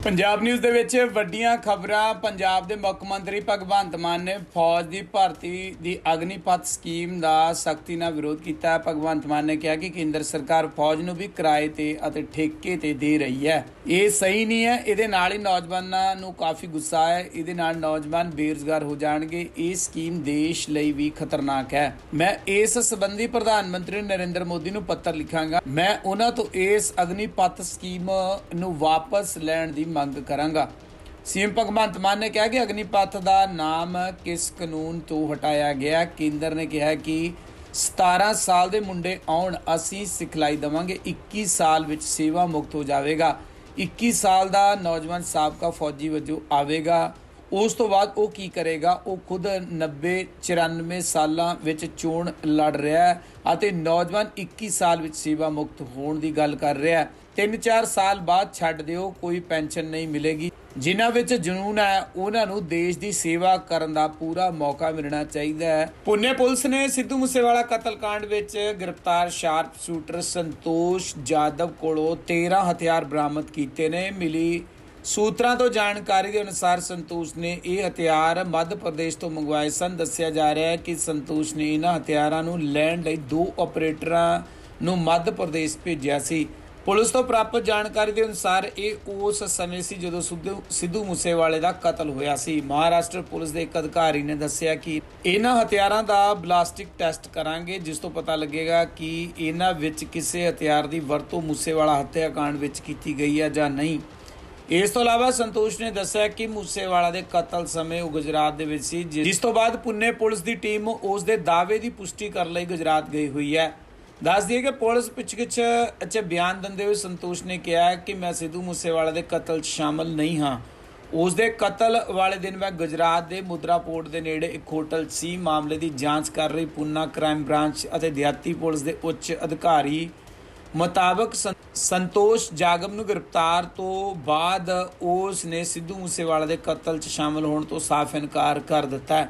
Punjab news दे विच वड्डियां खबरां। पंजाब दे मुख मंत्री भगवंत मान ने फौज की भर्ती की अग्निपथ स्कीम का सख्ती नाल विरोध किया। भगवंत मान ने कहा कि केंद्र सरकार फौज नूं भी किराए ते अते ठेके ते दे रही है। ये सही नहीं है। इहदे नाल ही नौजवानों नूं काफ़ी गुस्सा है। इहदे नाल नौजवान बेरोजगार हो जाणगे। ये स्कीम देश लई भी खतरनाक है। मैं इस संबंधी प्रधानमंत्री नरेंद्र मोदी नूं पत्र लिखांगा। मैं उन्हां तों इस अग्निपथ स्कीम नूं वापस लैण दी ਮੰਗ ਕਰਾਂਗਾ। सीएम भगवंत मान ने कहा कि अग्निपथ का नाम किस कानून तो हटाया गया। केंद्र ने कहा कि 17 साल के मुंडे आउण असीं सिखलाई देवांगे। 21 साल विच सेवा मुक्त हो जाएगा। 21 साल का नौजवान साबका फौजी वजों आवेगा। उस तो बाद वो की करेगा। वो खुद 90-94 सालों विच चोण लड़ रहा है और नौजवान 21 साल विच सेवा मुक्त होने की गल कर रहा है। 3-4 साल बाद छड्ड दिओ, कोई पेंशन नहीं मिलेगी। जिन्हां विच जुनून है उन्हां नूं देश की सेवा करन दा पूरा मौका मिलना चाहिए है। पुणे पुलिस ने सिद्धू मूसेवाला कतलकांड विच गिरफ्तार शार्प शूटर संतोष जाधव कोलों 13 हथियार बरामद कीते ने। मिली सूत्रां तो जानकारी के अनुसार संतोष ने ये हथियार मध्य प्रदेश तो मंगवाए सन। दस्सिया जा रहा है कि संतोष ने इन्हां हथियारां नूं लैण लई 2 ऑपरेटरां नूं मध्य प्रदेश भेजिया सी। पुलिस तो प्राप्त जानकारी के अनुसार ये उस समय सी जदों सिद्धू मूसेवाले का कतल होया सी। महाराष्ट्र पुलिस के एक अधिकारी ने दस्सिया कि इन्हां हथियारां दा बलास्टिक टेस्ट करांगे, जिस तो पता लगेगा कि इन्हां विच किसी हथियार की वरतों मूसेवाला हत्याकांड विच कीती गई है जां नहीं। इस तो इलावा संतोष ने दस्सिया कि मूसेवाला के कतल समय वो गुजरात दे विच सी, जिस तो बाद पुणे पुलिस की टीम उस दे दावे की पुष्टि करने लई गुजरात गई हुई है। दस दिए कि पुलिस पुछगिछ बयान दिंदे हुए संतोष ने कहा कि मैं सिद्धू मूसेवाले के कतल शामिल नहीं हाँ। उस दे कतल वाले दिन मैं गुजरात के मुद्रा पोर्ट के नेड़े एक होटल सी। मामले की जांच कर रही पूना क्राइम ब्रांच और देहाती पुलिस के उच्च अधिकारी मुताबिक संतोष जागम नूं गिरफ्तार तो बाद उसने सिद्धू मूसेवाले के कतल च शामिल होने तो साफ इनकार कर दिता है।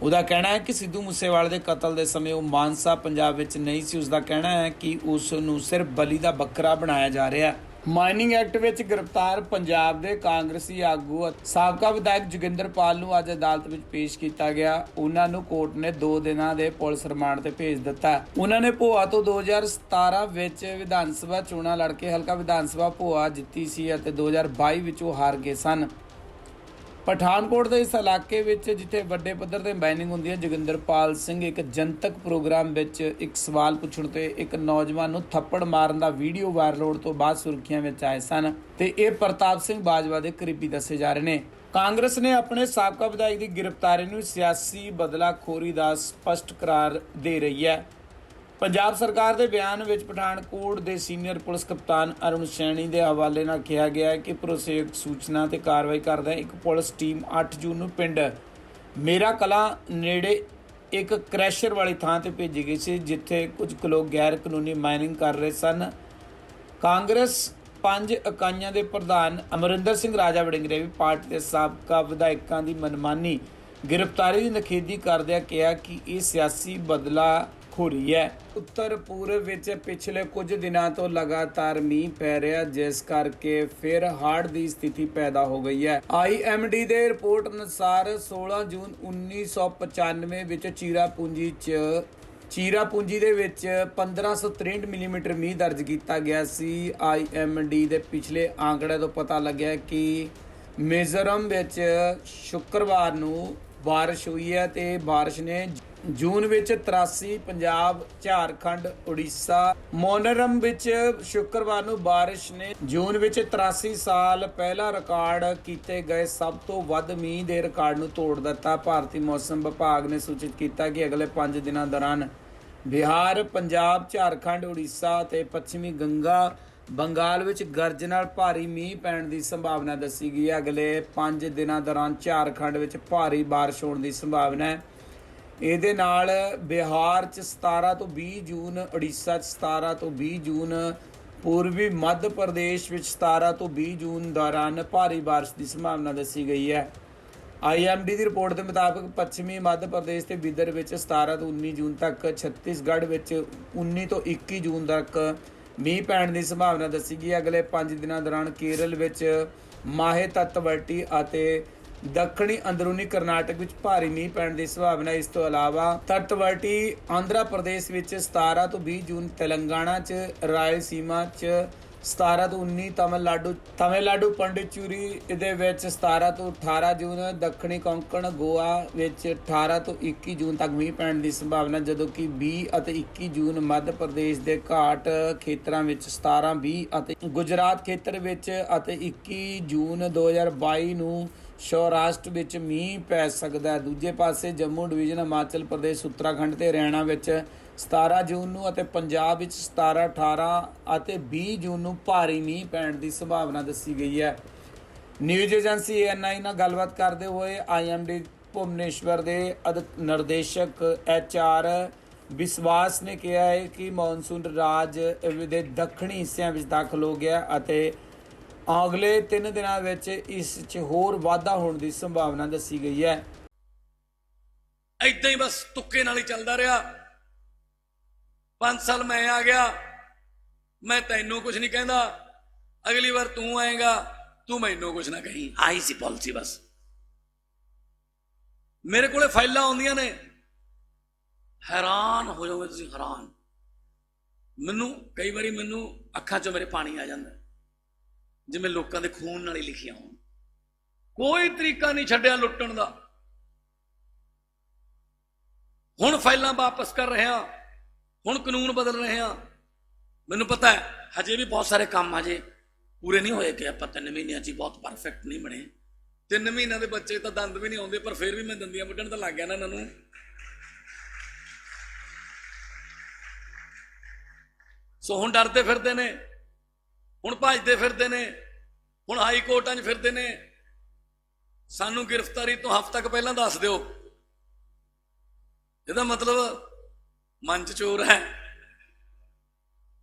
उसका कहना है कि सिद्धू मूसेवाले के कतल के समय वो मानसा पंजाब विच नहीं सी। उसका कहना है कि उसनूं सिर्फ बली का बकरा बनाया जा रहा है। माइनिंग एक्ट विच गिरफ्तार पंजाब के कांग्रेसी आगू साबका विधायक जोगिंदरपाल नूं अज अदालत विच पेश किया गया। उन्हां नूं कोर्ट ने 2 दिनों के पुलिस रिमांड ते भेज दिता। उन्होंने भोआ तो 2017 विच विधान सभा चोणां लड़ के हल्का विधान सभा भोआ जित्ती सी अते 2022 विच वो हार गए सन। पठानकोट के इस इलाके विच जिथे वड्डे पद्धर ते माइनिंग हुंदी है, जोगिंदरपाल सिंह एक जनतक प्रोग्राम विच एक सवाल पुछण ते एक नौजवान नूं थप्पड़ मारन दा वीडियो वायरल होण तो बाद सुर्खियां विच आए सन ते इह प्रताप सिंह बाजवा दे करीबी दस्से जा रहे ने। कांग्रेस ने अपने साबका विधायक की गिरफ्तारी नूं सियासी बदलाखोरी दा स्पष्ट करार दे रही है। पंजाब सरकार के बयान में पठानकोट के सीनियर पुलिस कप्तान अरुण सैनी के हवाले नाल कहा गया है कि भरोसेयोग सूचना ते कार्रवाई करदे एक पुलिस टीम 8 जून नूं पिंड मेरा कला नेड़े एक क्रैशर वाली थां ते भेजी गई सी, जिथे कुछ लोग गैर कानूनी माइनिंग कर रहे सन। कांग्रेस 5 इकाइयां के प्रधान अमरिंदर सिंह राजा वड़िंगरे भी पार्टी के साबका विधायकों की मनमानी गिरफ्तारी की नखेदी करदिया कहा कि यह सियासी बदला हो रही है। उत्तर पूर्व विच पिछले कुछ दिनों तो लगातार मीह पै रहा, जिस करके फिर हाड़ की स्थिति पैदा हो गई है। IMD के रिपोर्ट अनुसार 16 जून 1995 विच चीरापूंजी दे विच 1563 मिलीमीटर मीह दर्ज किया गया सी। IMD के पिछले आंकड़े तो पता लग्या कि मिजोरम विच शुक्रवार नूं बारिश हुई है ते बारिश ने जून विच 83, पंजाब, झारखंड, उड़ीसा, मोनरम विच शुक्रवार नूं बारिश ने जून विच 83 साल पहला रिकॉर्ड किए गए सब तो वध मीह के रिकॉर्ड नूं तोड़ दिता। भारतीय मौसम विभाग ने सूचित किया कि अगले 5 दिनों दौरान बिहार, पंजाब, झारखंड, उड़ीसा ते पश्चिमी बंगाल विच गरज नाल भारी मीह पैण की संभावना दसी गई है। अगले 5 दिनों दौरान झारखंड विच भारी बारिश होने की संभावना है। ਇਹਦੇ ਨਾਲ बिहार 17 तो 20 जून, उड़ीसा 17 तो 20 जून, पूर्वी मध्य प्रदेश 17 तो 20 जून दौरान भारी बारिश की संभावना दसी गई है। IMD की रिपोर्ट के मुताबिक पश्चिमी मध्य प्रदेश के बिदर 17 तो 19 जून तक, छत्तीसगढ़ 19 तो 21 जून तक मीह पैण की संभावना दसी गई। अगले 5 दिनों दौरान केरल ਮਾਹੇ ਤੱਟਵਰਤੀ ਅਤੇ ਦੱਖਣੀ ਅੰਦਰੂਨੀ ਕਰਨਾਟਕ ਵਿੱਚ ਭਾਰੀ ਮੀਂਹ ਪੈਣ ਦੀ ਸੰਭਾਵਨਾ। ਇਸ ਤੋਂ ਇਲਾਵਾ ਤੱਟਵਰਤੀ ਆਂਧਰਾ ਪ੍ਰਦੇਸ਼ ਵਿੱਚ 17 ਤੋਂ 20 ਜੂਨ, ਤੇਲੰਗਾਨਾ 'ਚ ਰਾਇਲਸੀਮਾ 'ਚ 17 ਤੋਂ 19, ਤਮਿਲਨਾਡੂ ਪੰਡਿਚੇਰੀ ਦੇ ਵਿੱਚ 17 ਤੋਂ 18 ਜੂਨ, ਦੱਖਣੀ ਕੋਂਕਣ ਗੋਆ ਵਿੱਚ 18 ਤੋਂ 21 ਜੂਨ ਤੱਕ ਮੀਂਹ ਪੈਣ ਦੀ ਸੰਭਾਵਨਾ, ਜਦੋਂ ਕਿ 20 ਅਤੇ 21 ਜੂਨ ਮੱਧ ਪ੍ਰਦੇਸ਼ ਦੇ ਘਾਟ ਖੇਤਰਾਂ ਵਿੱਚ 17, 20 ਅਤੇ ਗੁਜਰਾਤ ਖੇਤਰ ਵਿੱਚ ਅਤੇ 21 ਜੂਨ 2022 ਨੂੰ ਸੌਰਾਸ਼ਟਰ ਵਿੱਚ ਮੀਂਹ ਪੈ ਸਕਦਾ ਹੈ। ਦੂਜੇ ਪਾਸੇ ਜੰਮੂ ਡਿਵੀਜ਼ਨ, ਹਿਮਾਚਲ ਪ੍ਰਦੇਸ਼, ਉੱਤਰਾਖੰਡ ਤੇ ਹਰਿਆਣਾ ਵਿੱਚ 17 ਜੂਨ ਨੂੰ ਅਤੇ ਪੰਜਾਬ ਵਿੱਚ 17, 18 ਅਤੇ 20 ਜੂਨ ਨੂੰ ਭਾਰੀ ਮੀਂਹ ਪੈਣ ਦੀ ਸੰਭਾਵਨਾ ਦੱਸੀ ਗਈ ਹੈ। ਨਿਊਜ਼ ਏਜੰਸੀ ANI ਨਾਲ ਗੱਲਬਾਤ ਕਰਦੇ ਹੋਏ IMD ਭੁਵਨੇਸ਼ਵਰ ਦੇ ਨਿਰਦੇਸ਼ਕ HR ਵਿਸ਼ਵਾਸ ਨੇ ਕਿਹਾ ਹੈ ਕਿ ਮੌਨਸੂਨ ਰਾਜ ਦੇ ਦੱਖਣੀ ਹਿੱਸਿਆਂ ਵਿੱਚ ਦਾਖਲ ਹੋ ਗਿਆ ਅਤੇ ਅਗਲੇ 3 ਦਿਨਾਂ ਵਿੱਚ ਇਸ 'ਚ ਹੋਰ ਵਾਧਾ ਹੋਣ ਦੀ ਸੰਭਾਵਨਾ ਦੱਸੀ ਗਈ ਹੈ। ਏਦਾਂ ਹੀ ਬਸ ਤੁੱਕੇ ਨਾਲ ਹੀ ਚੱਲਦਾ ਰਿਹਾ। 5 ਸਾਲ ਮੈਂ ਆ ਗਿਆ, ਮੈਂ ਤੈਨੂੰ ਕੁਝ ਨਹੀਂ ਕਹਿੰਦਾ, ਅਗਲੀ ਵਾਰ ਤੂੰ ਆਏਗਾ, ਤੂੰ ਮੈਨੂੰ ਕੁਝ ਨਾ ਕਹੀਂ। ਆਈ ਸੀ ਪਾਲਿਸੀ ਬਸ। ਮੇਰੇ ਕੋਲੇ ਫਾਈਲਾਂ ਆਉਂਦੀਆਂ ਨੇ, ਹੈਰਾਨ ਹੋ ਜਾਓਗੇ ਤੁਸੀਂ, ਹੈਰਾਨ। ਮੈਨੂੰ ਕਈ ਵਾਰੀ ਮੈਨੂੰ ਅੱਖਾਂ 'ਚੋਂ ਮੇਰੇ ਪਾਣੀ ਆ ਜਾਂਦਾ, ਜਿਵੇਂ ਲੋਕਾਂ ਦੇ ਖੂਨ ਨਾਲ ਹੀ ਲਿਖੀਆਂ ਹੋਣ। ਕੋਈ ਤਰੀਕਾ ਨਹੀਂ ਛੱਡਿਆ ਲੁੱਟਣ ਦਾ। ਹੁਣ ਫਾਈਲਾਂ ਵਾਪਸ ਕਰ ਰਹੇ ਹਾਂ, ਹੁਣ ਕਾਨੂੰਨ ਬਦਲ ਰਹੇ ਹਾਂ। ਮੈਨੂੰ ਪਤਾ ਹੈ ਹਜੇ ਵੀ ਬਹੁਤ ਸਾਰੇ ਕੰਮ ਹਜੇ ਪੂਰੇ ਨਹੀਂ ਹੋਏ ਕਿ ਆਪਾਂ 3 ਮਹੀਨਿਆਂ 'ਚ ਹੀ ਬਹੁਤ ਪਰਫੈਕਟ ਨਹੀਂ ਬਣੇ। 3 ਮਹੀਨਿਆਂ ਦੇ ਬੱਚੇ ਤਾਂ ਦੰਦ ਵੀ ਨਹੀਂ ਆਉਂਦੇ, ਪਰ ਫਿਰ ਵੀ ਮੈਂ ਦੰਦੀਆਂ ਵੱਢਣ ਤਾਂ ਲੱਗ ਗਿਆ ਨਾ ਇਹਨਾਂ ਨੂੰ। ਸੋ ਹੁਣ ਡਰਦੇ ਫਿਰਦੇ ਨੇ, ਹੁਣ ਭੱਜਦੇ ਫਿਰਦੇ ਨੇ, ਹੁਣ ਹਾਈ ਕੋਰਟਾਂ 'ਚ ਫਿਰਦੇ ਨੇ। ਸਾਨੂੰ ਗ੍ਰਿਫਤਾਰੀ ਤੋਂ ਹਫ਼ਤਾ ਕੁ ਪਹਿਲਾਂ ਦੱਸ ਦਿਓ। ਇਹਦਾ ਮਤਲਬ ਮਨ 'ਚ ਚੋਰ ਹੈ।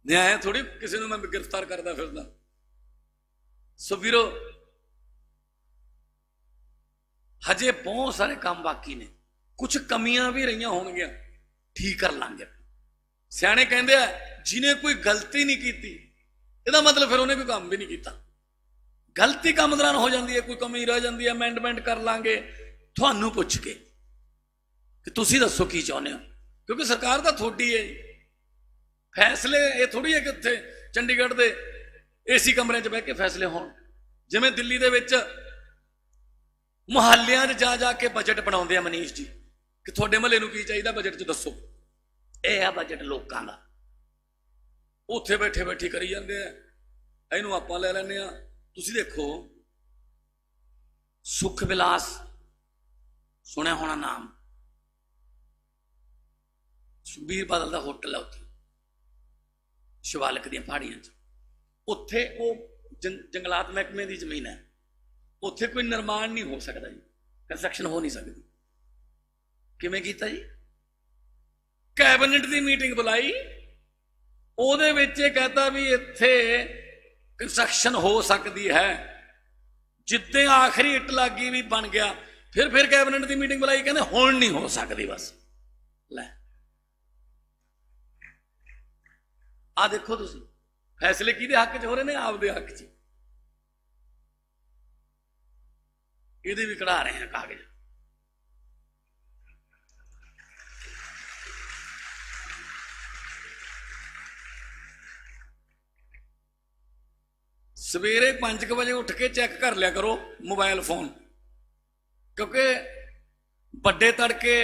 ਨਿਆਂ ਥੋੜੀ ਕਿਸੇ ਨੂੰ ਮੈਂ ਗ੍ਰਿਫਤਾਰ ਕਰਦਾ ਫਿਰਦਾ। ਸੋ ਵੀਰੋ, ਹਜੇ ਬਹੁਤ ਸਾਰੇ ਕੰਮ ਬਾਕੀ ਨੇ, ਕੁਝ ਕਮੀਆਂ ਵੀ ਰਹੀਆਂ ਹੋਣਗੀਆਂ, ਠੀਕ ਕਰ ਲਾਂਗੇ। ਸਿਆਣੇ ਕਹਿੰਦੇ ਆ ਜਿਹਨੇ ਕੋਈ ਗਲਤੀ ਨਹੀਂ ਕੀਤੀ, ਇਹਦਾ ਮਤਲਬ ਫਿਰ ਉਹਨੇ ਕੋਈ ਕੰਮ ਵੀ ਨਹੀਂ ਕੀਤਾ। ਗਲਤੀ ਕੰਮ ਦੌਰਾਨ ਹੋ ਜਾਂਦੀ ਹੈ, ਕੋਈ ਕਮੀ ਰਹਿ ਜਾਂਦੀ ਹੈ, ਅਮੈਂਡਮੈਂਟ ਕਰ ਲਾਂਗੇ ਤੁਹਾਨੂੰ ਪੁੱਛ ਕੇ ਕਿ ਤੁਸੀਂ ਦੱਸੋ ਕੀ ਚਾਹੁੰਦੇ ਹੋ, ਕਿਉਂਕਿ ਸਰਕਾਰ ਤਾਂ ਤੁਹਾਡੀ ਹੈ। ਫੈਸਲੇ ਇਹ ਥੋੜੀ ਹੈ ਕਿ ਉੱਥੇ ਚੰਡੀਗੜ੍ਹ ਦੇ AC ਕਮਰਿਆਂ 'ਚ ਬਹਿ ਕੇ ਫੈਸਲੇ ਹੋਣ। ਜਿਵੇਂ ਦਿੱਲੀ ਦੇ ਵਿੱਚ ਮੁਹੱਲਿਆਂ 'ਚ ਜਾ ਕੇ ਬਜਟ ਬਣਾਉਂਦੇ ਆ ਮਨੀਸ਼ ਜੀ, ਕਿ ਤੁਹਾਡੇ ਮਹੱਲੇ ਨੂੰ ਕੀ ਚਾਹੀਦਾ ਬਜਟ 'ਚ ਦੱਸੋ। ਇਹ ਆ ਬਜਟ ਲੋਕਾਂ ਦਾ। ਉੱਥੇ ਬੈਠੇ ਬੈਠੇ ਕਰੀ ਜਾਂਦੇ ਆ, ਇਹਨੂੰ ਆਪਾਂ ਲੈ ਲੈਂਦੇ ਆ। ਤੁਸੀਂ ਦੇਖੋ, ਸੁਖ ਵਿਲਾਸ ਸੁਣਿਆ ਹੋਣਾ ਨਾਮ, ਸੁਖਬੀਰ ਬਾਦਲ ਦਾ ਹੋਟਲ ਹੈ ਉੱਥੇ ਸ਼ਿਵਾਲਿਕ ਦੀਆਂ ਪਹਾੜੀਆਂ 'ਚ। ਉੱਥੇ ਉਹ ਜੰਗਲਾਤ ਮਹਿਕਮੇ ਦੀ ਜ਼ਮੀਨ ਹੈ, ਉੱਥੇ ਕੋਈ ਨਿਰਮਾਣ ਨਹੀਂ ਹੋ ਸਕਦਾ ਜੀ, ਕੰਸਟਰਕਸ਼ਨ ਹੋ ਨਹੀਂ ਸਕਦੀ। ਕਿਵੇਂ ਕੀਤਾ ਜੀ? ਕੈਬਨਿਟ ਦੀ ਮੀਟਿੰਗ ਬੁਲਾਈ, ਉਹਦੇ ਵਿੱਚ ਇਹ ਕਹਤਾ ਵੀ ਇੱਥੇ ਕੰਸਟਰਕਸ਼ਨ ਹੋ ਸਕਦੀ ਹੈ। ਜਿੱਦਾਂ ਆਖਰੀ ਇੱਟ ਲੱਗੀ ਵੀ ਬਣ ਗਿਆ, ਫਿਰ ਕੈਬਨਿਟ ਦੀ ਮੀਟਿੰਗ ਬੁਲਾਈ, ਕਹਿੰਦੇ ਹੁਣ ਨਹੀਂ ਹੋ ਸਕਦੀ। ਬਸ ਲੈ ਆ ਦੇਖੋ ਤੁਸੀਂ, ਫੈਸਲੇ ਕਿਹਦੇ ਹੱਕ 'ਚ ਹੋ ਰਹੇ ਨੇ? ਆਪਦੇ ਹੱਕ 'ਚ। ਇਹਦੇ ਵੀ ਕਢਾ ਰਹੇ ਆ ਕਾਗਜ਼। ਸਵੇਰੇ 5 ਵਜੇ ਉੱਠ ਕੇ ਚੈੱਕ ਕਰ ਲਿਆ ਕਰੋ ਮੋਬਾਈਲ ਫੋਨ, ਕਿਉਂਕਿ ਵੱਡੇ ਤੜਕੇ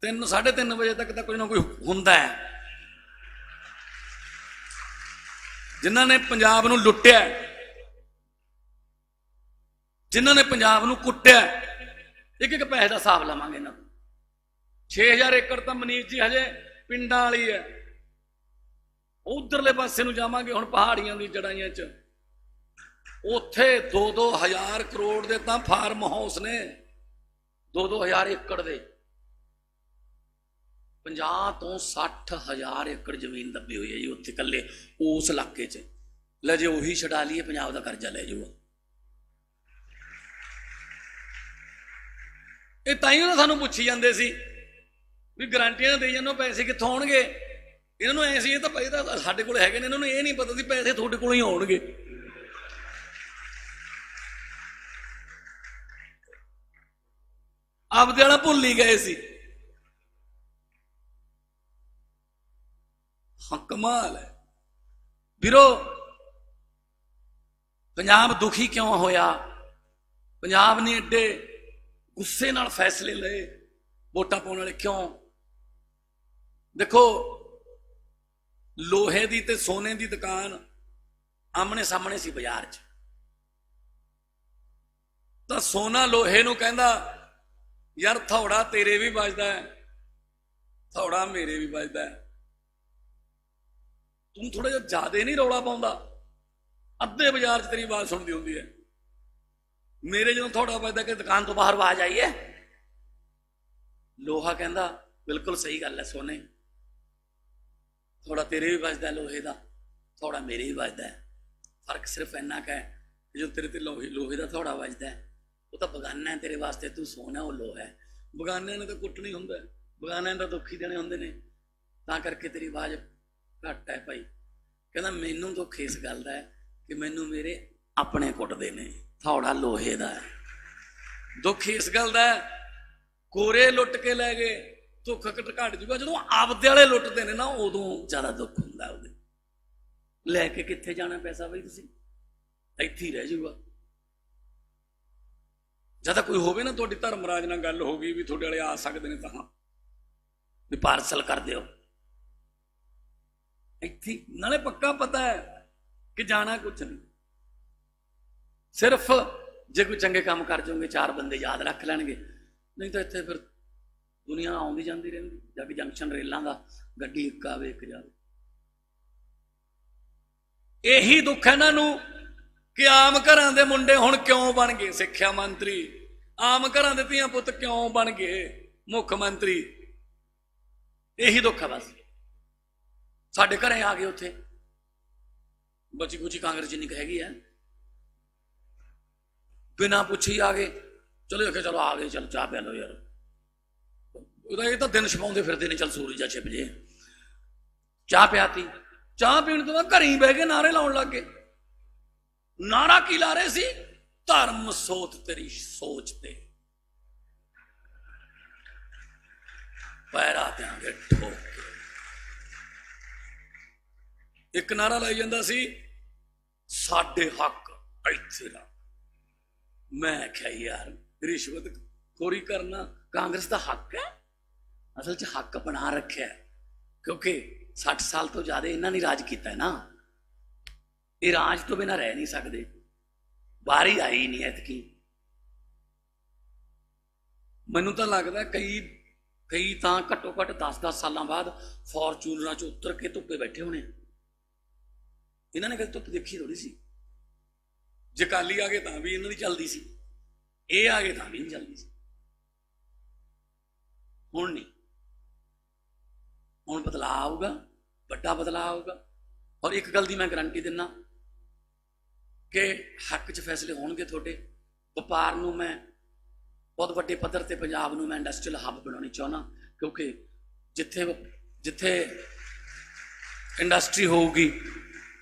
3, 3:30 ਵਜੇ ਤੱਕ ਤਾਂ ਕੋਈ ਨਾ ਕੋਈ ਹੁੰਦਾ ਹੈ। ਜਿਨ੍ਹਾਂ ਨੇ ਪੰਜਾਬ ਨੂੰ ਲੁੱਟਿਆ, ਜਿਨ੍ਹਾਂ ਨੇ ਪੰਜਾਬ ਨੂੰ ਕੁੱਟਿਆ, ਇੱਕ ਪੈਸੇ ਦਾ ਹਿਸਾਬ ਲਵਾਂਗੇ ਇਹਨਾਂ ਤੋਂ। 6000 ਏਕੜ ਤਾਂ ਮਨੀਸ਼ ਜੀ ਹਜੇ ਪਿੰਡਾਂ ਵਾਲੀ ਹੈ, ਉਧਰਲੇ ਪਾਸੇ ਨੂੰ ਜਾਵਾਂਗੇ ਹੁਣ ਪਹਾੜੀਆਂ ਦੀ ਜੜਾਈਆਂ 'ਚ। ਉੱਥੇ 2-2 ਹਜ਼ਾਰ ਕਰੋੜ ਦੇ ਤਾਂ ਫਾਰਮ ਹਾਊਸ ਨੇ, 2-2 ਹਜ਼ਾਰ ਏਕੜ ਦੇ। 50 ਤੋਂ 60 ਹਜ਼ਾਰ ਏਕੜ ਜ਼ਮੀਨ ਦੱਬੀ ਹੋਈ ਹੈ ਜੀ ਉੱਥੇ ਇਕੱਲੇ ਉਸ ਇਲਾਕੇ 'ਚ। ਲੈ ਜੇ ਉਹੀ ਛਡਾ ਲਈਏ, ਪੰਜਾਬ ਦਾ ਕਰਜ਼ਾ ਲੈ ਜਾਊਗਾ। ਇਹ ਤਾਂ ਹੀ ਸਾਨੂੰ ਪੁੱਛੀ ਜਾਂਦੇ ਸੀ ਵੀ ਗਰੰਟੀਆਂ ਦੇਈ ਜਾਂਦੇ, ਪੈਸੇ ਕਿੱਥੋਂ ਆਉਣਗੇ? ਇਹਨਾਂ ਨੂੰ ਐ ਸੀ ਇਹ ਤਾਂ ਪੈਸੇ ਤਾਂ ਸਾਡੇ ਕੋਲ ਹੈਗੇ ਨੇ, ਇਹਨਾਂ ਨੂੰ ਇਹ ਨਹੀਂ ਪਤਾ ਸੀ ਪੈਸੇ ਤੁਹਾਡੇ ਕੋਲੋਂ ਹੀ ਆਉਣਗੇ। ਆਪਦੇ ਵਾਲਾ ਭੁੱਲ ਹੀ ਗਏ ਸੀ। ਹਾਂ, ਕਮਾਲ ਹੈ ਵੀਰੋ। ਪੰਜਾਬ ਦੁਖੀ ਕਿਉਂ ਹੋਇਆ? ਪੰਜਾਬ ਨੇ ਏਡੇ ਗੁੱਸੇ ਨਾਲ ਫੈਸਲੇ ਲਏ ਵੋਟਾਂ ਪਾਉਣ ਵਾਲੇ, ਕਿਉਂ? ਦੇਖੋ, ਲੋਹੇ ਦੀ ਤੇ ਸੋਨੇ ਦੀ ਦੁਕਾਨ ਆਮਣੇ ਸਾਹਮਣੇ ਸੀ ਬਾਜ਼ਾਰ 'ਚ, ਤਾਂ ਸੋਨਾ ਲੋਹੇ ਨੂੰ ਕਹਿੰਦਾ ਯਾਰ ਥੋੜਾ ਤੇਰੇ ਵੀ ਵੱਜਦਾ ਹੈ, ਥੋੜਾ ਮੇਰੇ ਵੀ ਵੱਜਦਾ ਹੈ, ਤੂੰ ਥੋੜਾ ਜਿਹਾ ਜ਼ਿਆਦਾ ਨਹੀਂ ਰੌਲਾ ਪਾਉਂਦਾ, ਅੱਧੇ ਬਾਜ਼ਾਰ 'ਚ ਤੇਰੀ ਆਵਾਜ਼ ਸੁਣਦੀ ਹੁੰਦੀ ਹੈ, ਮੇਰੇ ਜਦੋਂ ਥੋੜਾ ਵੱਜਦਾ ਕਿ ਦੁਕਾਨ ਤੋਂ ਬਾਹਰ ਆਵਾਜ਼ ਆਈ ਹੈ। ਲੋਹਾ ਕਹਿੰਦਾ ਬਿਲਕੁਲ ਸਹੀ ਗੱਲ ਹੈ ਸੋਨੇ, ਥੋੜਾ ਤੇਰੇ ਵੀ ਵੱਜਦਾ ਲੋਹੇ ਦਾ, ਥੋੜਾ ਮੇਰੇ ਵੀ ਵੱਜਦਾ ਹੈ, ਫਰਕ ਸਿਰਫ ਇੰਨਾ ਕੁ ਹੈ ਕਿ ਜੋ ਤੇਰੇ ਤੇ ਲੋਹੇ ਦਾ ਥੋੜਾ ਵੱਜਦਾ ਹੈ ਉਹ ਤਾਂ ਬਗਾਨਾ ਹੈ ਤੇਰੇ ਵਾਸਤੇ, ਤੂੰ ਸੋਨਾ ਉਹ ਲੋਹਾ ਹੈ। ਬਗਾਨਿਆਂ ਨੇ ਤਾਂ ਕੁੱਟਣੀ ਹੁੰਦਾ, ਬਗਾਨਿਆਂ ਦਾ ਦੁੱਖ ਹੀ ਦੇਣੇ ਹੁੰਦੇ ਨੇ, ਤਾਂ ਕਰਕੇ ਤੇਰੀ ਆਵਾਜ਼ ਘੱਟ ਹੈ ਭਾਈ। ਕਹਿੰਦਾ ਮੈਨੂੰ ਦੁੱਖ ਇਸ ਗੱਲ ਦਾ ਹੈ ਕਿ ਮੈਨੂੰ ਮੇਰੇ ਆਪਣੇ ਕੁੱਟਦੇ ਨੇ, ਥੋੜਾ ਲੋਹੇ ਦਾ ਹੈ। ਦੁੱਖ ਇਸ ਗੱਲ ਦਾ ਹੈ ਕੋਰੇ ਲੁੱਟ ਕੇ ਲੈ ਗਏ, ਦੁੱਖ ਘਟ ਜੂਗਾ ਜਦੋਂ ਆਪਦੇ ਵਾਲੇ ਲੁੱਟਦੇ ਨੇ ਨਾ, ਉਦੋਂ ਜ਼ਿਆਦਾ ਦੁੱਖ ਹੁੰਦਾ। ਉਹਦੇ ਲੈ ਕੇ ਕਿੱਥੇ ਜਾਣਾ ਪੈਸਾ ਬਈ, ਤੁਸੀਂ ਇੱਥੇ ਹੀ ਰਹਿ ਜੂਗਾ। ਜਦ ਕੋਈ ਹੋਵੇ ਨਾ, ਤੁਹਾਡੀ ਧਰਮਰਾਜ ਨਾਲ ਗੱਲ ਹੋ ਗਈ ਵੀ ਤੁਹਾਡੇ ਵਾਲੇ ਆ ਸਕਦੇ ਨੇ, ਤਾਂ ਵੀ ਪਾਰਸਲ ਕਰ ਦਿਓ ਇੱਥੇ, ਨਾਲੇ ਪੱਕਾ ਪਤਾ ਹੈ ਕਿ ਜਾਣਾ ਕੁਛ ਨਹੀਂ, ਸਿਰਫ ਜੇ ਕੋਈ ਚੰਗੇ ਕੰਮ ਕਰ ਜਾਓਗੇ 4 ਬੰਦੇ ਯਾਦ ਰੱਖ ਲੈਣਗੇ, ਨਹੀਂ ਤਾਂ ਇੱਥੇ ਫਿਰ ਦੁਨੀਆ ਆਉਂਦੀ ਜਾਂਦੀ ਰਹਿੰਦੀ। ਜਾ ਕੇ ਜੰਕਸ਼ਨ ਰੇਲਾਂ ਦਾ ਗੱਡੀ ਇੱਕ ਆਵੇ ਇੱਕ ਜਾਵੇ। ਇਹੀ ਦੁੱਖ ਹੈ ਇਹਨਾਂ ਨੂੰ ਕਿ ਆਮ ਘਰਾਂ ਦੇ ਮੁੰਡੇ ਹੁਣ ਕਿਉਂ ਬਣ ਗਏ ਸਿੱਖਿਆ ਮੰਤਰੀ, ਆਮ ਘਰਾਂ ਦੇ ਧੀਆਂ ਪੁੱਤ ਕਿਉਂ ਬਣ ਗਏ ਮੁੱਖ ਮੰਤਰੀ। ਇਹੀ ਦੁੱਖ ਹੈ ਬਸ। ਸਾਡੇ ਘਰੇ ਆ ਗਏ, ਉੱਥੇ ਬਚੀ ਕੁਚੀ ਕਾਂਗਰਸ ਜਿੰਨੀ ਹੈਗੀ ਹੈ, ਬਿਨਾਂ ਪੁੱਛੀ ਆ ਗਏ, ਚਲੋ ਚਲੋ ਆ ਗਏ, ਚਲ ਚਾਹ ਪਿਆ ਲਓ ਯਾਰ। ਉਹਦਾ ਇਹ ਤਾਂ ਦਿਨ ਛਪਾਉਂਦੇ ਫਿਰਦੇ ਨੇ, ਚੱਲ ਸੂਰਜ ਜਾ ਛਿਪ ਜੇ। ਚਾਹ ਪਿਆਤੀ, ਚਾਹ ਪੀਣ ਤੋਂ ਬਾਅਦ ਘਰੇ ਹੀ ਬਹਿ ਕੇ ਨਾਅਰੇ ਲਾਉਣ ਲੱਗ ਗਏ। ਨਾਰਾ ਕੀ ਲਾ ਰਹੇ ਸੀ? ਧਰਮ ਸੋਤ ਤੇਰੀ ਸੋਚ ਤੇ ਪੈਰਾ ਦਿਆਂਗੇ ਠੋਕ ਕੇ। ਇੱਕ ਨਾਰਾ ਲਾਈ ਜਾਂਦਾ ਸੀ, ਸਾਡੇ ਹੱਕ ਇੱਥੇ ਦਾ। ਮੈਂ ਕਿਹਾ ਯਾਰ, ਰਿਸ਼ਵਤ ਖੋਰੀ ਕਰਨਾ ਕਾਂਗਰਸ ਦਾ ਹੱਕ ਹੈ? ਅਸਲ 'ਚ ਹੱਕ ਬਣਾ ਰੱਖਿਆ, ਕਿਉਂਕਿ 60 ਸਾਲ ਤੋਂ ਜ਼ਿਆਦਾ ਇਹਨਾਂ ਨੇ ਰਾਜ ਕੀਤਾ ਹੈ ਨਾ, ਇਹ ਰਾਜ ਤੋਂ ਬਿਨਾਂ ਰਹਿ ਨਹੀਂ ਸਕਦੇ। ਵਾਰੀ ਆਈ ਨਹੀਂ ਐਤਕੀ। ਮੈਨੂੰ ਤਾਂ ਲੱਗਦਾ ਕਈ ਤਾਂ ਘੱਟੋ ਘੱਟ 10-10 ਸਾਲਾਂ ਬਾਅਦ ਫੋਰਚੂਨਰਾਂ 'ਚ ਉਤਰ ਕੇ ਧੁੱਪੇ ਬੈਠੇ ਹੋਣੇ। ਇਹਨਾਂ ਨੇ ਕਦੇ ਧੁੱਪ ਦੇਖੀ ਥੋੜੀ ਸੀ। ਜੇ ਅਕਾਲੀ ਆ ਗਏ ਤਾਂ ਵੀ ਇਹਨਾਂ ਦੀ ਚੱਲਦੀ ਸੀ, ਇਹ ਆ ਗਏ ਤਾਂ ਵੀ ਨਹੀਂ ਚੱਲਦੀ ਸੀ। ਹੁਣ ਨਹੀਂ, ਹੁਣ ਬਦਲਾਅ ਆਊਗਾ, ਵੱਡਾ ਬਦਲਾਅ ਆਊਗਾ। ਔਰ ਇੱਕ ਗੱਲ ਦੀ ਮੈਂ ਗਰੰਟੀ ਦਿੰਦਾ ਕਿ ਹੱਕ 'ਚ ਫੈਸਲੇ ਹੋਣਗੇ ਤੁਹਾਡੇ। ਵਪਾਰ ਨੂੰ ਮੈਂ ਬਹੁਤ ਵੱਡੇ ਪੱਧਰ ਤੇ, ਪੰਜਾਬ ਨੂੰ ਮੈਂ ਇੰਡਸਟਰੀਅਲ ਹੱਬ ਬਣਾਉਣੀ ਚਾਹੁੰਦਾ, ਕਿਉਂਕਿ ਜਿੱਥੇ ਇੰਡਸਟਰੀ ਹੋਊਗੀ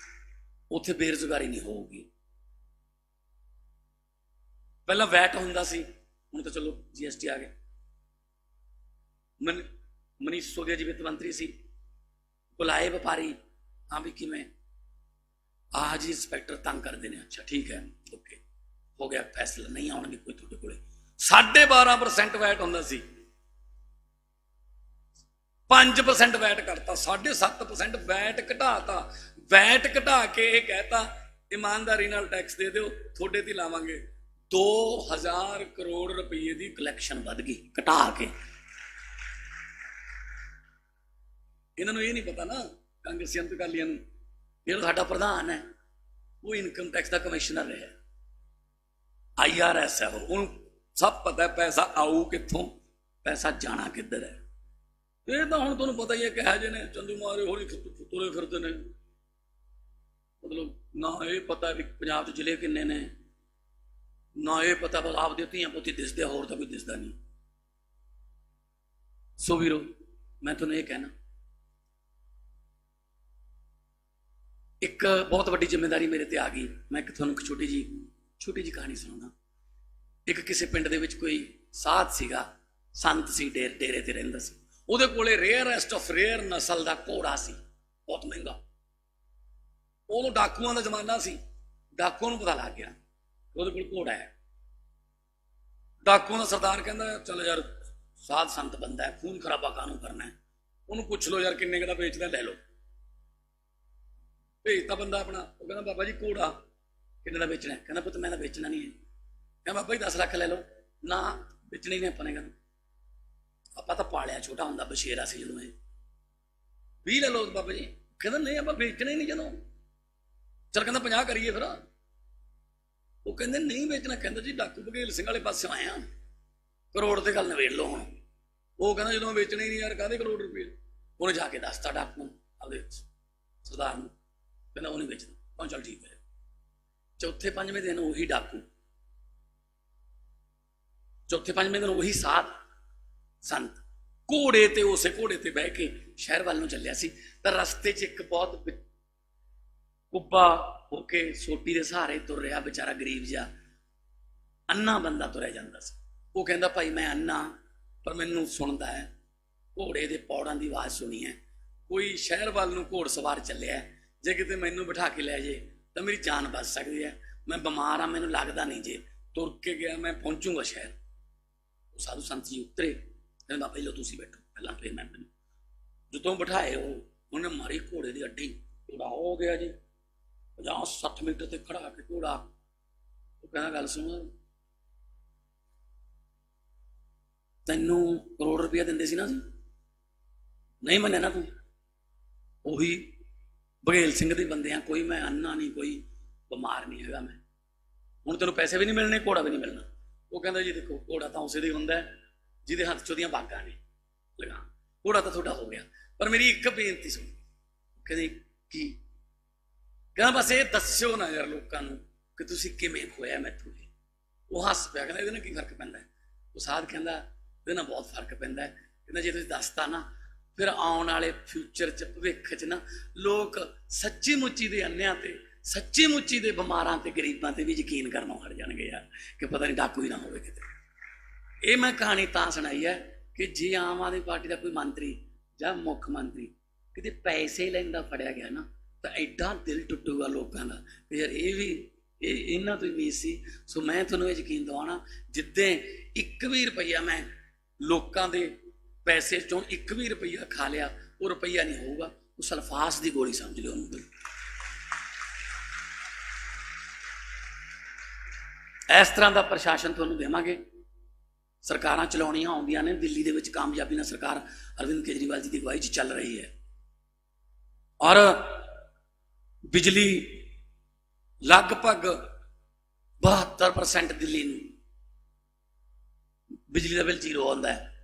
ਉੱਥੇ ਬੇਰੁਜ਼ਗਾਰੀ ਨਹੀਂ ਹੋਊਗੀ। ਪਹਿਲਾਂ ਵੈਟ ਹੁੰਦਾ ਸੀ, ਹੁਣ ਤਾਂ ਚਲੋ GST ਆ ਗਏ। ਮਨੀਸ਼ ਸਿਸੋਦੀਆ ਜੀ ਵਿੱਤ ਮੰਤਰੀ ਸੀ, ਬੁਲਾਏ ਵਪਾਰੀ, ਹਾਂ ਵੀ ਕਿਵੇਂ ਆਹ ਜੀ ਇੰਸਪੈਕਟਰ ਤੰਗ ਕਰਦੇ ਨੇ, ਅੱਛਾ ਠੀਕ ਹੈ ਓਕੇ ਹੋ ਗਿਆ ਫੈਸਲਾ, ਨਹੀਂ ਆਉਣਗੇ ਕੋਈ ਤੁਹਾਡੇ ਕੋਲੇ। 12.5% ਵੈਟ ਹੁੰਦਾ ਸੀ, 5% ਵੈਟ ਕਰਤਾ, 7.5% ਵੈਟ ਘਟਾਤਾ। ਵੈਟ ਘਟਾ ਕੇ ਇਹ ਕਹਿਤਾ ਇਮਾਨਦਾਰੀ ਨਾਲ ਟੈਕਸ ਦੇ ਦਿਓ, ਤੁਹਾਡੇ ਤੇ ਲਾਵਾਂਗੇ। 2000 ਕਰੋੜ ਰੁਪਏ ਦੀ ਕਲੈਕਸ਼ਨ ਵੱਧ ਗਈ ਘਟਾ ਕੇ। ਇਹਨਾਂ ਨੂੰ ਇਹ ਨਹੀਂ ਪਤਾ ਨਾ, ਕਾਂਗਰਸੀਆਂ ਤੇ ਅਕਾਲੀਆਂ ਨੂੰ, ਜਿਹੜਾ ਸਾਡਾ ਪ੍ਰਧਾਨ ਹੈ ਉਹ ਇਨਕਮ ਟੈਕਸ ਦਾ ਕਮਿਸ਼ਨਰ ਰਿਹਾ, IRS ਹੈ ਉਹਨੂੰ ਸਭ ਪਤਾ ਹੈ ਪੈਸਾ ਆਊ ਕਿੱਥੋਂ, ਪੈਸਾ ਜਾਣਾ ਕਿੱਧਰ ਹੈ। ਇਹ ਤਾਂ ਹੁਣ ਤੁਹਾਨੂੰ ਪਤਾ ਹੀ ਹੈ ਕਿਹੋ ਜਿਹੇ ਨੇ, ਚੰਦੂ ਮਾਰੇ ਹੋਰੀ ਤੁਰੇ ਫਿਰਦੇ ਨੇ। ਮਤਲਬ ਨਾ ਇਹ ਪਤਾ ਵੀ ਪੰਜਾਬ 'ਚ ਜ਼ਿਲ੍ਹੇ ਕਿੰਨੇ ਨੇ, ਨਾ ਇਹ ਪਤਾ ਬਸ ਆਪਦੇ ਧੀਆਂ ਪੁੱਤੀ ਦਿਸਦੇ, ਹੋਰ ਤਾਂ ਕੋਈ ਦਿਸਦਾ ਨਹੀਂ। ਸੋ ਵੀਰੋ, ਮੈਂ ਤੁਹਾਨੂੰ ਇਹ ਕਹਿਣਾ, ਇੱਕ ਬਹੁਤ ਵੱਡੀ ਜ਼ਿੰਮੇਵਾਰੀ ਮੇਰੇ ਤੇ ਆ ਗਈ। ਮੈਂ ਤੁਹਾਨੂੰ ਇੱਕ ਛੋਟੀ ਜੀ ਕਹਾਣੀ ਸੁਣਾਉਣਾ। ਇੱਕ ਕਿਸੇ ਪਿੰਡ ਦੇ ਵਿੱਚ ਕੋਈ ਸਾਧ ਸੀਗਾ, ਸੰਤ ਸੀ, ਡੇਰੇ ਤੇ ਰਹਿੰਦਾ ਸੀ। ਉਹਦੇ ਕੋਲੇ ਰੇਅਰੈਸਟ ਆਫ ਰੇਅਰ ਨਸਲ ਦਾ ਘੋੜਾ ਸੀ, ਬਹੁਤ ਮਹਿੰਗਾ। ਉਦੋਂ ਡਾਕੂਆਂ ਦਾ ਜ਼ਮਾਨਾ ਸੀ, ਡਾਕੂਆਂ ਨੂੰ ਪਤਾ ਲੱਗ ਗਿਆ ਉਹਦੇ ਕੋਲ ਘੋੜਾ ਹੈ। ਡਾਕੂਆਂ ਦਾ ਸਰਦਾਰ ਕਹਿੰਦਾ ਚੱਲ ਯਾਰ ਸਾਧ ਸੰਤ ਬੰਦਾ ਹੈ, ਖੂਨ ਖਰਾਬਾ ਕਾਹਨੂੰ ਕਰਨਾ ਹੈ, ਉਹਨੂੰ ਪੁੱਛ ਲਓ ਯਾਰ ਕਿੰਨੇ ਦਾ ਵੇਚਦਾ, ਲੈ ਲਓ। ਭੇਜਤਾ ਬੰਦਾ ਆਪਣਾ। ਉਹ ਕਹਿੰਦਾ ਬਾਬਾ ਜੀ ਘੋੜਾ ਕਿੰਨੇ ਦਾ ਵੇਚਣਾ? ਕਹਿੰਦਾ ਪੁੱਤ ਮੈਂ ਤਾਂ ਵੇਚਣਾ ਨਹੀਂ ਹੈ। ਕਹਿੰਦਾ ਬਾਬਾ ਜੀ 10 ਲੱਖ ਲੈ ਲਓ। ਨਾ ਵੇਚਣਾ ਹੀ ਨਹੀਂ ਆਪਾਂ ਨੇ। ਕਹਿੰਦਾ ਆਪਾਂ ਤਾਂ ਪਾਲਿਆ, ਛੋਟਾ ਹੁੰਦਾ ਬਸ਼ੇਰਾ ਸੀ ਜਦੋਂ ਇਹ। 20 ਲੈ ਲਓ ਬਾਬਾ ਜੀ। ਕਹਿੰਦਾ ਨਹੀਂ ਆਪਾਂ ਵੇਚਣਾ ਹੀ ਨਹੀਂ ਜਦੋਂ। ਚਲ ਕਹਿੰਦਾ 50 ਕਰੀਏ ਫਿਰ। ਉਹ ਕਹਿੰਦੇ ਨਹੀਂ ਵੇਚਣਾ। ਕਹਿੰਦਾ ਜੀ ਡਾਕੂ ਬਘੇਲ ਸਿੰਘ ਵਾਲੇ ਪਾਸੇ ਆਏ ਆ, ਕਰੋੜ ਤੇ ਗੱਲ ਨਵੇੜ ਲਓ ਹੁਣ। ਉਹ ਕਹਿੰਦਾ ਜਦੋਂ ਵੇਚਣਾ ਹੀ ਨਹੀਂ ਯਾਰ, ਕਾਹਦੇ ਕਰੋੜ ਰੁਪਏ? ਉਹਨੇ ਜਾ ਕੇ ਦੱਸਤਾ ਡਾਕੂ ਨੂੰ, ਆਪਦੇ ਸਰਦਾਰ ਨੂੰ। ਕਹਿੰਦਾ ਉਹ ਨਹੀਂ ਵੇਚਦਾ। ਉਹ ਚੱਲ ਠੀਕ ਹੈ। ਚੌਥੇ ਪੰਜਵੇਂ ਦਿਨ ਉਹੀ ਡਾਕੂ, ਚੌਥੇ ਪੰਜਵੇਂ ਦਿਨ ਉਹੀ ਸਾਧ ਸੰਤ ਘੋੜੇ ਤੇ, ਉਸੇ ਘੋੜੇ ਤੇ ਬਹਿ ਕੇ ਸ਼ਹਿਰ ਵੱਲ ਨੂੰ ਚੱਲਿਆ ਸੀ। ਤਾਂ ਰਸਤੇ 'ਚ ਇੱਕ ਬਹੁਤ ਕੁੱਬਾ ਹੋ ਕੇ ਸੋਟੀ ਦੇ ਸਹਾਰੇ ਤੁਰ ਰਿਹਾ ਵਿਚਾਰਾ ਗਰੀਬ ਜਿਹਾ ਅੰਨਾ ਬੰਦਾ ਤੁਰਿਆ ਜਾਂਦਾ ਸੀ। ਉਹ ਕਹਿੰਦਾ ਭਾਈ ਮੈਂ ਅੰਨਾ, ਪਰ ਮੈਨੂੰ ਸੁਣਦਾ ਹੈ, ਘੋੜੇ ਦੇ ਪੌੜਾਂ ਦੀ ਆਵਾਜ਼ ਸੁਣੀ ਹੈ, ਕੋਈ ਸ਼ਹਿਰ ਵੱਲ ਨੂੰ ਘੋੜ ਸਵਾਰ ਚੱਲਿਆ, ਜੇ ਕਿਤੇ ਮੈਨੂੰ ਬਿਠਾ ਕੇ ਲੈ ਜੇ ਤਾਂ ਮੇਰੀ ਜਾਨ ਬਚ ਸਕਦੀ ਹੈ। ਮੈਂ ਬਿਮਾਰ ਹਾਂ, ਮੈਨੂੰ ਲੱਗਦਾ ਨਹੀਂ ਜੇ ਤੁਰ ਕੇ ਗਿਆ ਮੈਂ ਪਹੁੰਚੂਗਾ ਸ਼ਹਿਰ। ਉਹ ਸਾਧੂ ਸੰਤ ਜੀ ਉਤਰੇ। ਕਹਿੰਦਾ ਪਹਿਲਾਂ ਤੁਸੀਂ ਬੈਠੋ, ਪਹਿਲਾਂ ਫਿਰ ਮੈਂ ਮੈਨੂੰ ਜਦੋਂ ਬਿਠਾਏ ਉਹਨੇ ਮਾਰੀ ਘੋੜੇ ਦੀ ਅੱਡੀ। ਘੋੜਾ ਹੋ ਗਿਆ ਜੀ 50-60 ਮੀਟਰ ਤੇ ਖੜਾ ਕੇ ਘੋੜਾ। ਉਹ ਕਹਿੰਦਾ ਗੱਲ ਸੁਣ, ਤੈਨੂੰ ਕਰੋੜ ਰੁਪਇਆ ਦਿੰਦੇ ਸੀ ਨਾ ਅਸੀਂ, ਨਹੀਂ ਮੰਨਿਆ ਨਾ ਤੂੰ। ਉਹੀ ਬਘੇਲ ਸਿੰਘ ਦੇ ਬੰਦੇ ਆ, ਕੋਈ ਮੈਂ ਅੰਨਾ ਨਹੀਂ, ਕੋਈ ਬਿਮਾਰ ਨਹੀਂ ਹੈਗਾ ਮੈਂ। ਹੁਣ ਤੈਨੂੰ ਪੈਸੇ ਵੀ ਨਹੀਂ ਮਿਲਣੇ, ਘੋੜਾ ਵੀ ਨਹੀਂ ਮਿਲਣਾ। ਉਹ ਕਹਿੰਦਾ ਜੀ ਦੇਖੋ ਘੋੜਾ ਤਾਂ ਉਸੇ ਦਾ ਹੀ ਹੁੰਦਾ ਜਿਹਦੇ ਹੱਥ 'ਚ ਉਹਦੀਆਂ ਬਾਗਾਂ ਨੇ ਲਗਾ। ਘੋੜਾ ਤਾਂ ਤੁਹਾਡਾ ਹੋ ਗਿਆ, ਪਰ ਮੇਰੀ ਇੱਕ ਬੇਨਤੀ ਸੁਣ। ਕਹਿੰਦੇ ਕੀ? ਕਹਿੰਦਾ ਬਸ ਇਹ ਦੱਸਿਓ ਨਾ ਯਾਰ ਲੋਕਾਂ ਨੂੰ ਕਿ ਤੁਸੀਂ ਕਿਵੇਂ ਖੋਇਆ ਮੈਥੋਂ। ਉਹ ਹੱਸ ਪਿਆ। ਕਹਿੰਦਾ ਇਹਦੇ ਨਾਲ ਕੀ ਫਰਕ ਪੈਂਦਾ? ਉਹ ਸਾਧ ਕਹਿੰਦਾ ਇਹਦੇ ਨਾਲ ਬਹੁਤ ਫਰਕ ਪੈਂਦਾ। ਕਹਿੰਦਾ ਜੇ ਤੁਸੀਂ ਦੱਸਤਾ ਨਾ, ਫਿਰ ਆਉਣ ਵਾਲੇ ਫਿਊਚਰ 'ਚ, ਭਵਿੱਖ 'ਚ ਨਾ, ਲੋਕ ਸੱਚੀ ਮੁੱਚੀ ਦੇ ਅੰਨਿਆਂ ਤੇ, ਸੱਚੀ ਮੁੱਚੀ ਦੇ ਬਿਮਾਰਾਂ ਤੇ, ਗਰੀਬਾਂ ਤੇ ਵੀ ਯਕੀਨ ਕਰਨੋਂ ਹਟ ਜਾਣਗੇ ਯਾਰ, ਕਿ ਪਤਾ ਨਹੀਂ ਡਾਕੂ ਹੀ ਨਾ ਹੋਵੇ ਕਿਤੇ। ਇਹ ਮੈਂ ਕਹਾਣੀ ਤਾਂ ਸੁਣਾਈ ਹੈ ਕਿ ਜੇ ਆਮ ਆਦਮੀ ਪਾਰਟੀ ਦਾ ਕੋਈ ਮੰਤਰੀ ਜਾਂ ਮੁੱਖ ਮੰਤਰੀ ਕਿਤੇ ਪੈਸੇ ਲੈਂਦਾ ਫੜਿਆ ਗਿਆ ਨਾ, ਤਾਂ ਐਡਾ ਦਿਲ ਟੁੱਟੂਗਾ ਲੋਕਾਂ ਦਾ ਵੀ ਯਾਰ ਇਹ ਵੀ ਇਹਨਾਂ ਤੋਂ ਹੀ ਉਮੀਦ ਸੀ। ਸੋ ਮੈਂ ਤੁਹਾਨੂੰ ਇਹ ਯਕੀਨ ਦਿਵਾਉਣਾ, ਜਿੱਦਾਂ 1 ਵੀ ਰੁਪਈਆ ਮੈਂ ਲੋਕਾਂ ਦੇ ਪੈਸੇ 'ਚੋਂ 1 ਵੀ ਰੁਪਈਆ ਖਾ ਲਿਆ, ਉਹ ਰੁਪਈਆ ਨਹੀਂ ਹੋਊਗਾ, ਉਹ ਸਲਫਾਸ ਦੀ ਗੋਲੀ ਸਮਝ ਲਿਓ ਉਹਨੂੰ। ਇਸ ਤਰ੍ਹਾਂ ਦਾ ਪ੍ਰਸ਼ਾਸਨ ਤੁਹਾਨੂੰ ਦੇਵਾਂਗੇ। ਸਰਕਾਰਾਂ ਚਲਾਉਣੀਆਂ ਆਉਂਦੀਆਂ ਨੇ। ਦਿੱਲੀ ਦੇ ਵਿੱਚ ਕਾਮਯਾਬੀ ਨਾਲ ਸਰਕਾਰ ਅਰਵਿੰਦ ਕੇਜਰੀਵਾਲ ਜੀ ਦੀ ਅਗਵਾਈ 'ਚ ਚੱਲ ਰਹੀ ਹੈ, ਔਰ ਬਿਜਲੀ ਲਗਭਗ 72% ਦਿੱਲੀ ਨੂੰ ਬਿਜਲੀ ਦਾ ਬਿੱਲ 0 ਆਉਂਦਾ ਹੈ।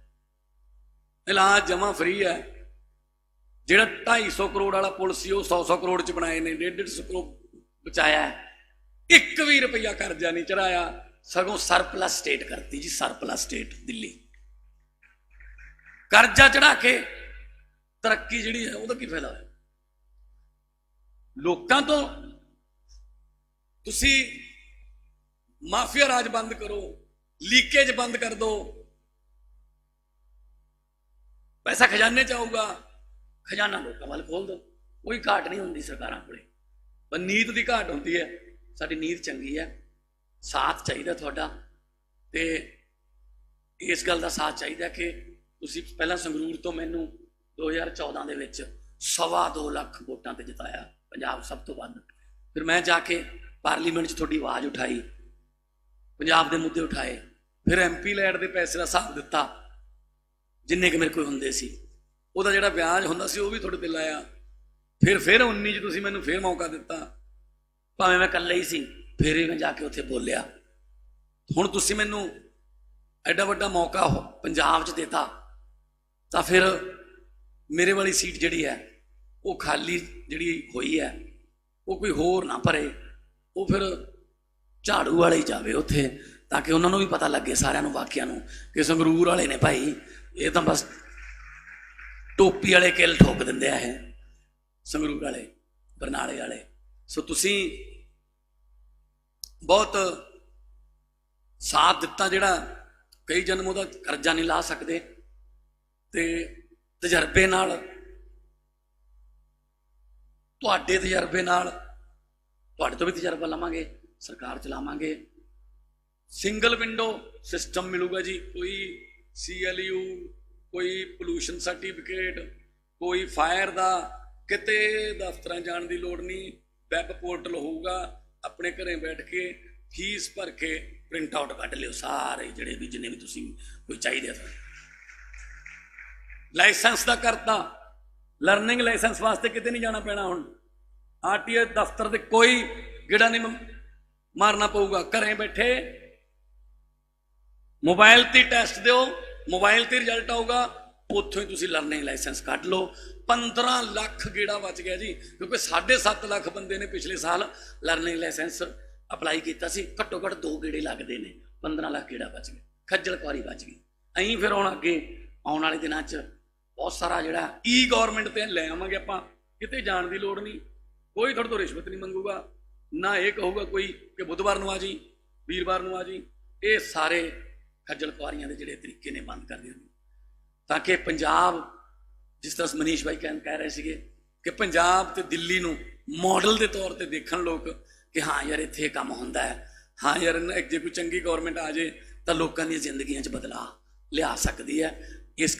ਇਲਾਜ ਜਮਾ ਫ੍ਰੀ ਹੈ। ਜਿਹੜਾ 250 ਕਰੋੜ ਵਾਲਾ ਪੁਲ ਸੀ ਉਹ 100 ਕਰੋੜ 'ਚ ਬਣਾਏ ਨੇ, 150 ਕਰੋੜ ਬਚਾਇਆ। 1 ਵੀ ਰੁਪਈਆ ਕਰਜ਼ਾ ਨਹੀਂ ਚੜਾਇਆ, ਸਗੋਂ ਸਰਪਲਸ ਸਟੇਟ ਕਰਤੀ ਜੀ, ਸਰਪਲਸ ਸਟੇਟ ਦਿੱਲੀ। ਕਰਜ਼ਾ ਚੜਾ ਕੇ ਤਰੱਕੀ ਜਿਹੜੀ ਹੈ ਉਹਦਾ ਕੀ ਫਾਇਦਾ ਹੋਇਆ? ਲੋਕਾਂ ਤੋਂ ਤੁਸੀਂ ਮਾਫੀਆ ਰਾਜ ਬੰਦ ਕਰੋ, ਲੀਕੇਜ ਬੰਦ ਕਰ ਦਿਓ, ਪੈਸਾ ਖਜ਼ਾਨੇ 'ਚ ਆਊਗਾ, ਖਜ਼ਾਨਾ ਲੋਕਾਂ ਵੱਲ ਖੋਲ ਦਿਓ। ਕੋਈ ਘਾਟ ਨਹੀਂ ਹੁੰਦੀ ਸਰਕਾਰਾਂ ਕੋਲੇ, ਪਰ ਨੀਤ ਦੀ ਘਾਟ ਹੁੰਦੀ ਹੈ। ਸਾਡੀ ਨੀਤ ਚੰਗੀ ਹੈ, ਸਾਥ ਚਾਹੀਦਾ ਤੁਹਾਡਾ, ਤੇ ਇਸ ਗੱਲ ਦਾ ਸਾਥ ਚਾਹੀਦਾ ਕਿ ਤੁਸੀਂ ਪਹਿਲਾਂ ਸੰਗਰੂਰ ਤੋਂ ਮੈਨੂੰ 2014 ਦੇ ਵਿੱਚ 2.25 ਲੱਖ ਵੋਟਾਂ ਤੇ ਜਿਤਾਇਆ, ਪੰਜਾਬ ਸਭ ਤੋਂ ਵੱਧ। ਫਿਰ ਮੈਂ ਜਾ ਕੇ ਪਾਰਲੀਮੈਂਟ 'ਚ ਤੁਹਾਡੀ ਆਵਾਜ਼ ਉਠਾਈ, ਪੰਜਾਬ ਦੇ ਮੁੱਦੇ ਉਠਾਏ, ਫਿਰ MP ਲੈਟ ਦੇ ਪੈਸੇ ਦਾ ਹਿਸਾਬ ਦਿੱਤਾ ਜਿੰਨੇ ਕਿ ਮੇਰੇ ਕੋਲ ਹੁੰਦੇ ਸੀ, ਉਹਦਾ ਜਿਹੜਾ ਵਿਆਜ ਹੁੰਦਾ ਸੀ ਉਹ ਵੀ ਤੁਹਾਡੇ ਤੇ ਲਾਇਆ। ਫਿਰ 19 'ਚ ਤੁਸੀਂ ਮੈਨੂੰ ਫਿਰ ਮੌਕਾ ਦਿੱਤਾ, ਭਾਵੇਂ ਮੈਂ ਇਕੱਲਾ ਹੀ ਸੀ, ਫਿਰ ਵੀ ਮੈਂ ਜਾ ਕੇ ਉੱਥੇ ਬੋਲਿਆ। ਹੁਣ ਤੁਸੀਂ ਮੈਨੂੰ ਐਡਾ ਵੱਡਾ ਮੌਕਾ ਪੰਜਾਬ 'ਚ ਦਿੱਤਾ, ਤਾਂ ਫਿਰ ਮੇਰੇ ਵਾਲੀ ਸੀਟ ਜਿਹੜੀ ਹੈ ਉਹ ਖਾਲੀ ਜਿਹੜੀ ਹੋਈ ਹੈ ਉਹ ਕੋਈ ਹੋਰ ਨਾ ਭਰੇ, ਉਹ ਫਿਰ ਝਾੜੂ ਵਾਲੇ ਹੀ ਜਾਵੇ ਉੱਥੇ, ਤਾਂ ਕਿ ਉਹਨਾਂ ਨੂੰ ਵੀ ਪਤਾ ਲੱਗੇ, ਸਾਰਿਆਂ ਨੂੰ, ਬਾਕੀਆਂ ਨੂੰ, ਕਿ ਸੰਗਰੂਰ ਵਾਲੇ ਨੇ ਭਾਈ, ਇਹ ਤਾਂ ਬਸ ਟੋਪੀ ਵਾਲੇ ਕਿੱਲ ਠੋਕ ਦਿੰਦੇ ਆ, ਇਹ ਸੰਗਰੂਰ ਵਾਲੇ, ਬਰਨਾਲੇ ਵਾਲੇ। ਸੋ ਤੁਸੀਂ ਬਹੁਤ ਸਾਥ ਦਿੱਤਾ ਜਿਹੜਾ ਕਈ ਜਨਮ ਉਹਦਾ ਕਰਜ਼ਾ ਨਹੀਂ ਲਾ ਸਕਦੇ, ਤੇ ਤਜਰਬੇ ਨਾਲ, ਤੁਹਾਡੇ ਤਜਰਬੇ ਨਾਲ, ਤੁਹਾਡੇ ਤੋਂ ਵੀ ਤਜਰਬਾ ਲਵਾਂਗੇ, ਸਰਕਾਰ ਚਲਾਵਾਂਗੇ। ਸਿੰਗਲ ਵਿੰਡੋ ਸਿਸਟਮ ਮਿਲੂਗਾ ਜੀ, ਕੋਈ CLU, ਕੋਈ ਪੋਲੂਸ਼ਨ ਸਰਟੀਫਿਕੇਟ, ਕੋਈ ਫਾਇਰ ਦਾ, ਕਿਤੇ ਦਫ਼ਤਰਾਂ ਜਾਣ ਦੀ ਲੋੜ ਨਹੀਂ। ਵੈਬ ਪੋਰਟਲ ਹੋਊਗਾ, ਆਪਣੇ ਘਰੇ ਬੈਠ ਕੇ ਫੀਸ ਭਰ ਕੇ ਪ੍ਰਿੰਟ ਆਊਟ ਕੱਢ ਲਿਓ ਸਾਰੇ, ਜਿਹੜੇ ਵੀ ਜਿੰਨੇ ਵੀ ਤੁਸੀਂ ਕੋਈ ਚਾਹੀਦੇ ਆ। ਲਾਇਸੈਂਸ ਦਾ ਕਰਤਾ, ਲਰਨਿੰਗ ਲਾਇਸੈਂਸ ਵਾਸਤੇ ਕਿਤੇ ਨਹੀਂ ਜਾਣਾ ਪੈਣਾ। ਹੁਣ RTO ਦਫ਼ਤਰ ਦੇ ਕੋਈ ਗੇੜਾ ਨਹੀਂ ਮਾਰਨਾ ਪਊਗਾ, ਘਰੇ ਬੈਠੇ ਮੋਬਾਈਲ ਤੇ ਟੈਸਟ ਦਿਓ, ਮੋਬਾਈਲ ਤੇ ਰਿਜ਼ਲਟ ਆਊਗਾ, ਉੱਥੋਂ ਹੀ ਤੁਸੀਂ ਲਰਨਿੰਗ ਲਾਇਸੈਂਸ ਕੱਢ ਲਓ। 15 ਲੱਖ ਗੇੜਾ ਬਚ ਗਿਆ ਜੀ, ਕਿਉਂਕਿ 7.5 ਲੱਖ ਬੰਦੇ ਨੇ ਪਿਛਲੇ ਸਾਲ ਲਰਨਿੰਗ ਲਾਇਸੈਂਸ ਅਪਲਾਈ ਕੀਤਾ ਸੀ। ਘੱਟੋ ਘੱਟ 2 ਗੇੜੇ ਲੱਗਦੇ ਨੇ, 15 ਲੱਖ ਗੇੜਾ ਬਚ ਗਿਆ, ਖੱਜਲ ਖੁਆਰੀ ਬਚ ਗਈ। ਅਸੀਂ ਫਿਰ ਹੁਣ ਅੱਗੇ ਆਉਣ ਵਾਲੇ ਦਿਨਾਂ 'ਚ ਬਹੁਤ ਸਾਰਾ ਜਿਹੜਾ E-ਗਵਰਨਮੈਂਟ ਤੇ ਲੈ ਆਵਾਂਗੇ ਆਪਾਂ, ਕਿਤੇ ਜਾਣ ਦੀ ਲੋੜ ਨਹੀਂ, ਕੋਈ ਤੁਹਾਡੇ ਤੋਂ ਰਿਸ਼ਵਤ ਨਹੀਂ ਮੰਗੂਗਾ, ਨਾ ਇਹ ਕਹੂਗਾ ਕੋਈ ਕਿ ਬੁੱਧਵਾਰ ਨੂੰ ਆ ਜੀ, ਵੀਰਵਾਰ ਨੂੰ ਆ ਜੀ। ਇਹ ਸਾਰੇ ਖੱਜਲ ਖੁਆਰੀਆਂ ਦੇ ਜਿਹੜੇ ਤਰੀਕੇ ਨੇ ਬੰਦ ਕਰ ਦੇਣ, ਤਾਂ ਕਿ ਪੰਜਾਬ, ਜਿਸ ਤਰ੍ਹਾਂ ਮਨੀਸ਼ ਭਾਈ ਕਹਿ ਰਹੇ ਸੀਗੇ ਕਿ ਪੰਜਾਬ ਤੇ ਦਿੱਲੀ ਨੂੰ ਮਾਡਲ ਦੇ ਤੌਰ ਤੇ ਦੇਖਣ ਲੋਕ ਕਿ ਹਾਂ ਯਾਰ ਇੱਥੇ ਕੰਮ ਹੁੰਦਾ ਹੈ, ਹਾਂ ਯਾਰ ਜੇ ਕੋਈ ਚੰਗੀ ਗਵਰਨਮੈਂਟ ਆ ਜੇ ਤਾਂ ਲੋਕਾਂ ਦੀਆਂ ਜ਼ਿੰਦਗੀਆਂ 'ਚ ਬਦਲਾਅ ਲਿਆ ਸਕਦੀ ਹੈ।